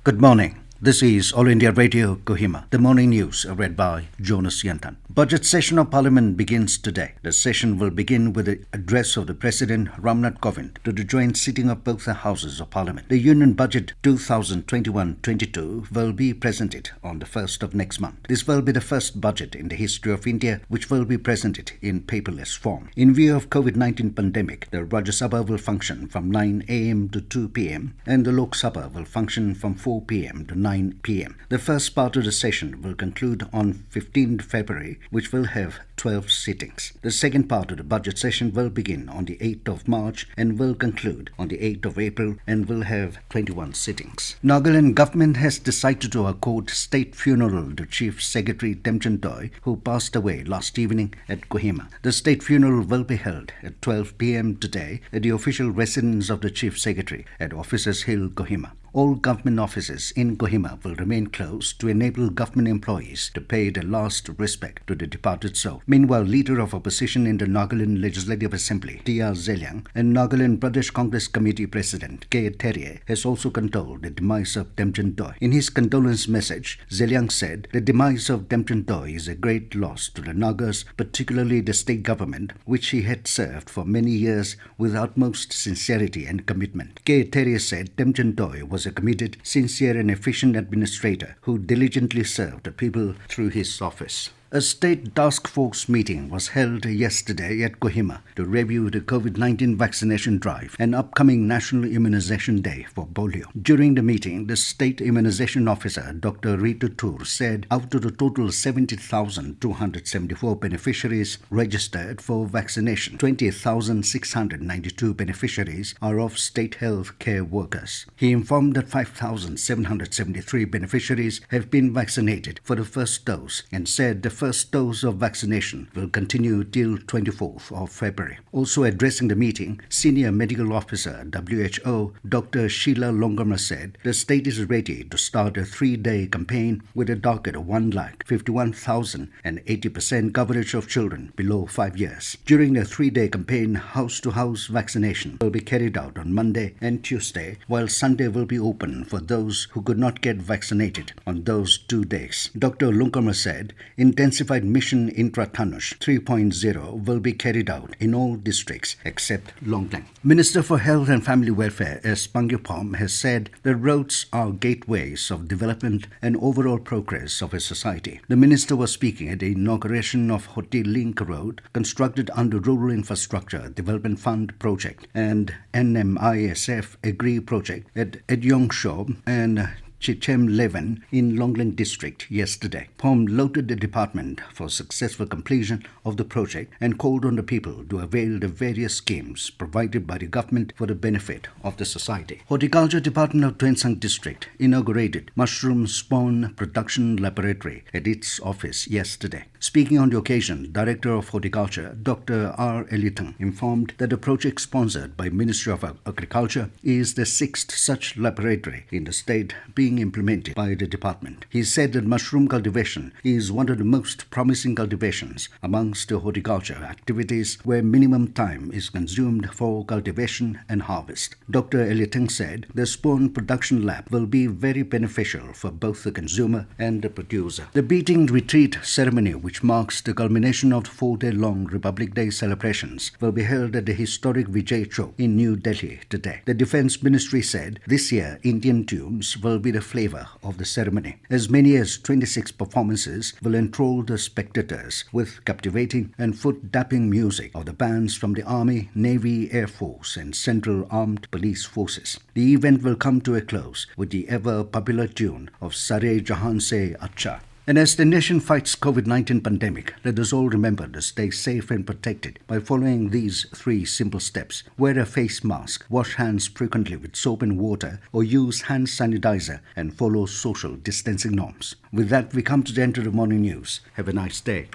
Good morning. This is All India Radio, Kohima. The morning news read by Jonas Yantan. Budget session of Parliament begins today. The session will begin with the address of the President Ramnath Kovind to the joint sitting of both the Houses of Parliament. The Union Budget 2021-22 will be presented on the 1st of next month. This will be the first budget in the history of India which will be presented in paperless form. In view of COVID-19 pandemic, the Rajya Sabha will function from 9 a.m. to 2 p.m. and the Lok Sabha will function from 4 p.m. to 9 p.m. The first part of the session will conclude on 15th February, which will have 12 sittings. The second part of the budget session will begin on the 8th of March and will conclude on the 8th of April and will have 21 sittings. Nagaland government has decided to accord state funeral to Chief Secretary Temchand Toy, who passed away last evening at Kohima. The state funeral will be held at 12 p.m. today at the official residence of the Chief Secretary at Officers Hill, Kohima. All government offices in Kohima will remain closed to enable government employees to pay their last respect to the departed soul. Meanwhile, Leader of Opposition in the Nagaland Legislative Assembly, T.R. Zeliang, and Nagaland Pradesh Congress Committee President, K. Terry, has also condoled the demise of Temchand Toy. In his condolence message, Zeliang said, "The demise of Temchand Toy is a great loss to the Nagas, particularly the state government, which he had served for many years with utmost sincerity and commitment." K. Terry said Temchand Toy was a committed, sincere and efficient administrator who diligently served the people through his office. A state task force meeting was held yesterday at Kohima to review the COVID-19 vaccination drive and upcoming National Immunization Day for polio. During the meeting, the state immunization officer, Dr. Ritu Tur, said out of the total 70,274 beneficiaries registered for vaccination, 20,692 beneficiaries are of state health care workers. He informed that 5,773 beneficiaries have been vaccinated for the first dose and said the first dose of vaccination will continue till 24th of February. Also addressing the meeting, Senior Medical Officer WHO Dr. Sheila Longama said the state is ready to start a 3-day campaign with a target of 1,51,000 and 80% coverage of children below 5 years. During the 3-day campaign, house-to-house vaccination will be carried out on Monday and Tuesday, while Sunday will be open for those who could not get vaccinated on those 2 days. Dr. Longama said intensified mission Intrathanush 3.0 will be carried out in all districts except Longlang. Minister for Health and Family Welfare S. Pangyapom has said the roads are gateways of development and overall progress of a society. The minister was speaking at the inauguration of Hoti Link Road, constructed under Rural Infrastructure Development Fund project, and NMISF Agri project at Edyongshaw and Chichem Leven in Longlang district yesterday. Pom lauded the department for successful completion of the project and called on the people to avail the various schemes provided by the government for the benefit of the society. Horticulture Department of Tuensang district inaugurated mushroom spawn production laboratory at its office yesterday. Speaking on the occasion, Director of Horticulture Dr. R. Elitang informed that the project sponsored by Ministry of Agriculture is the 6th such laboratory in the state being implemented by the department. He said that mushroom cultivation is one of the most promising cultivations amongst the horticulture activities where minimum time is consumed for cultivation and harvest. Dr. Elitang said the spawn production lab will be very beneficial for both the consumer and the producer. The beating retreat ceremony, which marks the culmination of the 4-day-long Republic Day celebrations, will be held at the historic Vijay Chowk in New Delhi today. The Defence Ministry said this year Indian tunes will be the flavor of the ceremony. As many as 26 performances will enthrall the spectators with captivating and foot-tapping music of the bands from the Army, Navy, Air Force and Central Armed Police Forces. The event will come to a close with the ever-popular tune of Sare Jahan Se Acha. And as the nation fights COVID-19 pandemic, let us all remember to stay safe and protected by following these 3 simple steps. Wear a face mask, wash hands frequently with soap and water, or use hand sanitizer, and follow social distancing norms. With that, we come to the end of the morning news. Have a nice day.